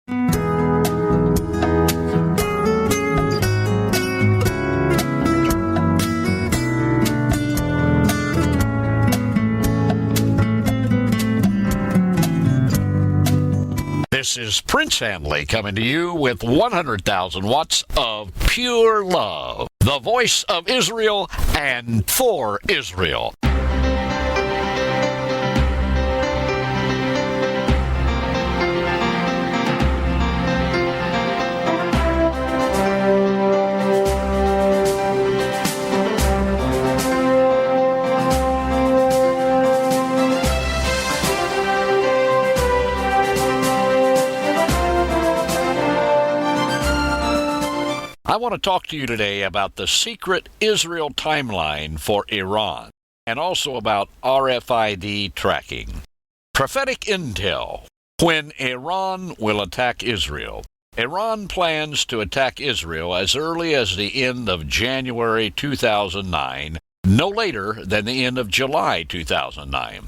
This is Prince Handley coming to you with 100,000 watts of pure love. The voice of Israel and for Israel. I want to talk to you today about the secret Israel timeline for Iran and also about RFID tracking. Prophetic intel. When Iran will attack Israel. Iran plans to attack Israel as early as the end of January 2009, no later than the end of July 2009.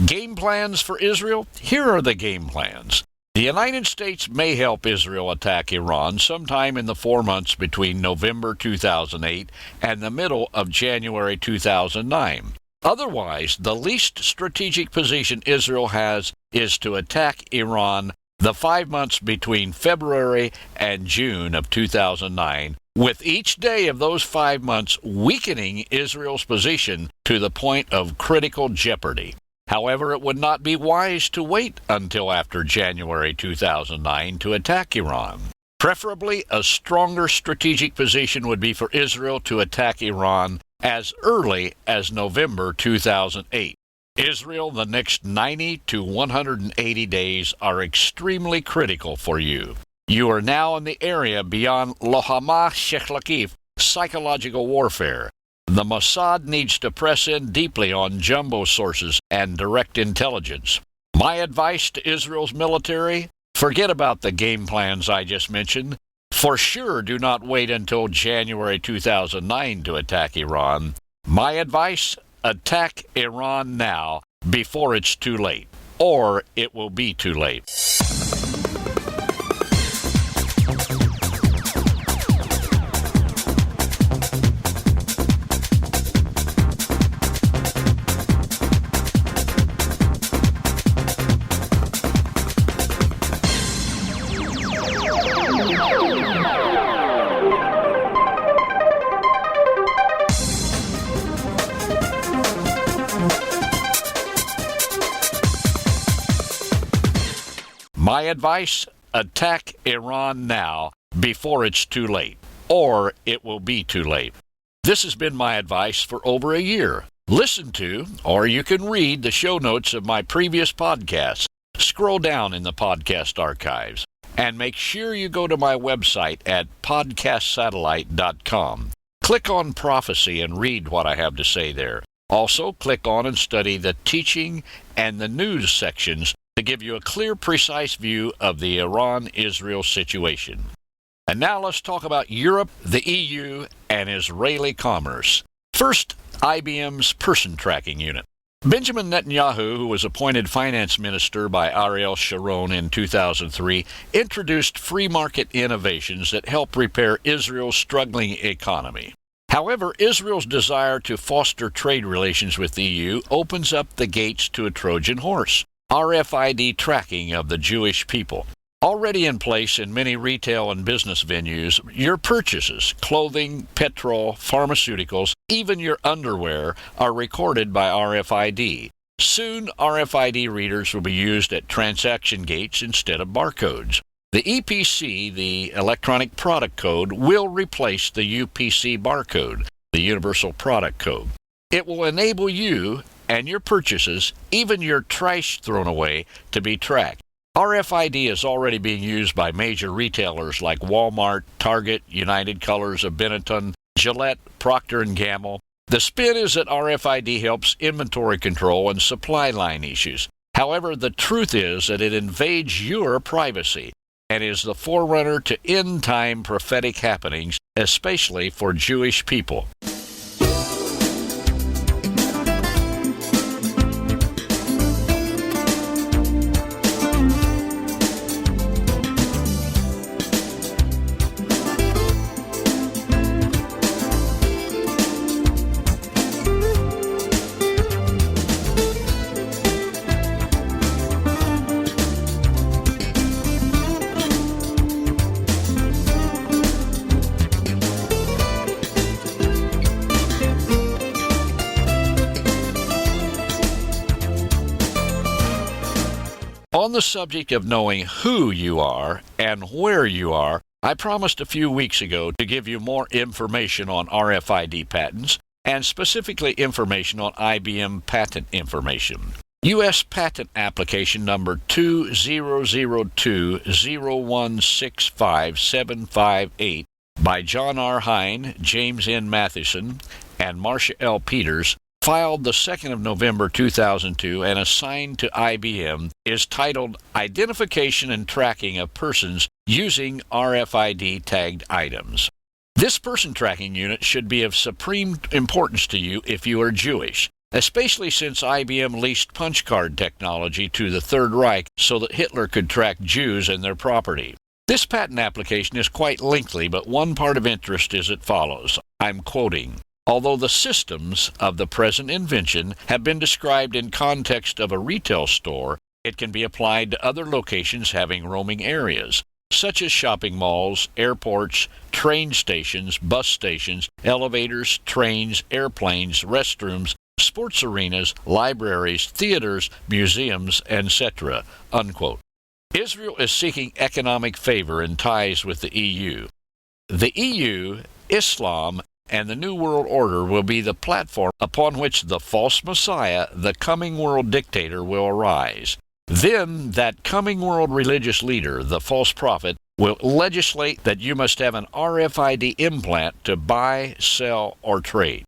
Game plans for Israel? Here are the game plans. The United States may help Israel attack Iran sometime in the 4 months between November 2008 and the middle of January 2009. Otherwise, the least strategic position Israel has is to attack Iran the 5 months between February and June of 2009, with each day of those 5 months weakening Israel's position to the point of critical jeopardy. However, it would not be wise to wait until after January 2009 to attack Iran. Preferably, a stronger strategic position would be for Israel to attack Iran as early as November 2008. Israel, the next 90 to 180 days are extremely critical for you. You are now in the area beyond Lohama Sheikh Latif, psychological warfare. The Mossad needs to press in deeply on jumbo sources and direct intelligence. My advice to Israel's military? Forget about the game plans I just mentioned. For sure, do not wait until January 2009 to attack Iran. My advice? Attack Iran now, before it's too late. Or it will be too late. My advice? Attack Iran now, before it's too late. Or it will be too late. This has been my advice for over a year. Listen to, or you can read the show notes of my previous podcasts. Scroll down in the podcast archives. And make sure you go to my website at podcast.The. Click on Prophecy and read what I have to say there. Also, click on and study the teaching and the news sections to give you a clear, precise view of the Iran-Israel situation. And now let's talk about Europe, the EU, and Israeli commerce. First, IBM's person tracking unit. Benjamin Netanyahu, who was appointed finance minister by Ariel Sharon in 2003, introduced free market innovations that help repair Israel's struggling economy. However, Israel's desire to foster trade relations with the EU opens up the gates to a Trojan Horse. RFID tracking of the Jewish people. Already in place in many retail and business venues, your purchases, clothing, petrol, pharmaceuticals, even your underwear, are recorded by RFID. Soon, RFID readers will be used at transaction gates instead of barcodes. The EPC, the Electronic Product Code, will replace the UPC barcode, the Universal Product Code. It will enable you and your purchases, even your trash thrown away, to be tracked. RFID is already being used by major retailers like Walmart, Target, United Colors of Benetton, Gillette, Procter & Gamble. The spin is that RFID helps inventory control and supply line issues. However, the truth is that it invades your privacy and is the forerunner to end-time prophetic happenings, especially for Jewish people. the subject of knowing who you are and where you are, I promised a few weeks ago to give you more information on RFID patents and specifically information on IBM patent information. U.S. Patent Application Number 2002-0165-758 by John R. Hine, James N. Matheson, and Marcia L. Peters, filed the 2nd of November 2002 and assigned to IBM, is titled Identification and Tracking of Persons Using RFID Tagged Items. This person tracking unit should be of supreme importance to you if you are Jewish, especially since IBM leased punch card technology to the Third Reich so that Hitler could track Jews and their property. This patent application is quite lengthy, but one part of interest is as follows. I'm quoting, "Although the systems of the present invention have been described in context of a retail store, it can be applied to other locations having roaming areas, such as shopping malls, airports, train stations, bus stations, elevators, trains, airplanes, restrooms, sports arenas, libraries, theaters, museums, etc." Unquote. Israel is seeking economic favor and ties with the EU. The EU, Islam, and the New World Order will be the platform upon which the false Messiah, the coming world dictator, will arise. Then that coming world religious leader, the false prophet, will legislate that you must have an RFID implant to buy, sell, or trade.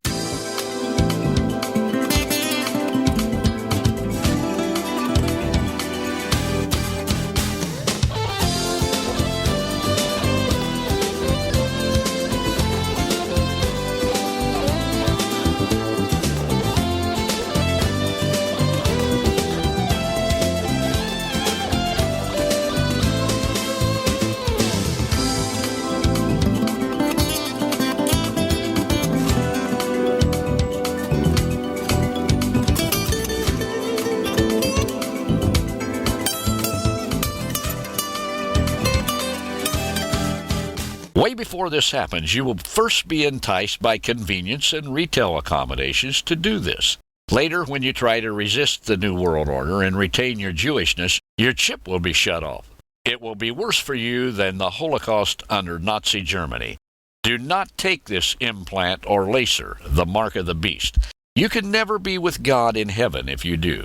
Way before this happens, you will first be enticed by convenience and retail accommodations to do this. Later, when you try to resist the New World Order and retain your Jewishness, your chip will be shut off. It will be worse for you than the Holocaust under Nazi Germany. Do not take this implant or lacer, the mark of the beast. You can never be with God in heaven if you do.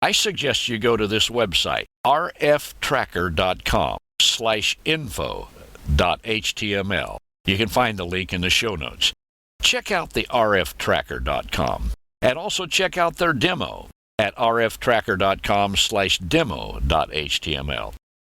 I suggest you go to this website, rftracker.com/info.html. You can find the link in the show notes. Check out the rftracker.com and also check out their demo at rftracker.com/demo.html.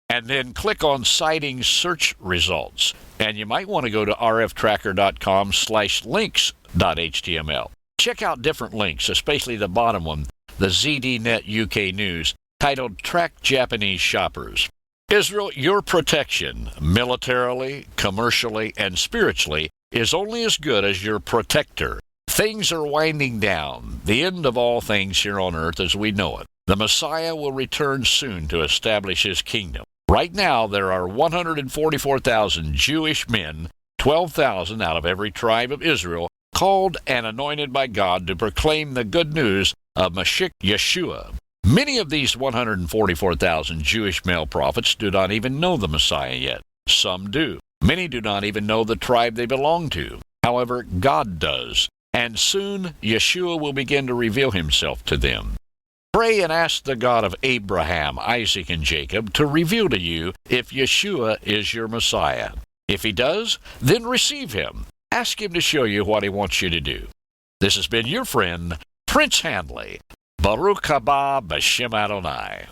And then click on Citing Search Results. And you might want to go to rftracker.com/links.html. Check out different links, especially the bottom one, the ZDNet UK News, titled Track Japanese Shoppers. Israel, your protection, militarily, commercially, and spiritually, is only as good as your protector. Things are winding down, the end of all things here on earth as we know it. The Messiah will return soon to establish his kingdom. Right now, there are 144,000 Jewish men, 12,000 out of every tribe of Israel, called and anointed by God to proclaim the good news of Mashiach Yeshua. Many of these 144,000 Jewish male prophets do not even know the Messiah yet. Some do. Many do not even know the tribe they belong to. However, God does, and soon Yeshua will begin to reveal himself to them. Pray and ask the God of Abraham, Isaac, and Jacob to reveal to you if Yeshua is your Messiah. If he does, then receive him. Ask him to show you what he wants you to do. This has been your friend, Prince Handley. Baruch haba b'Shem Adonai.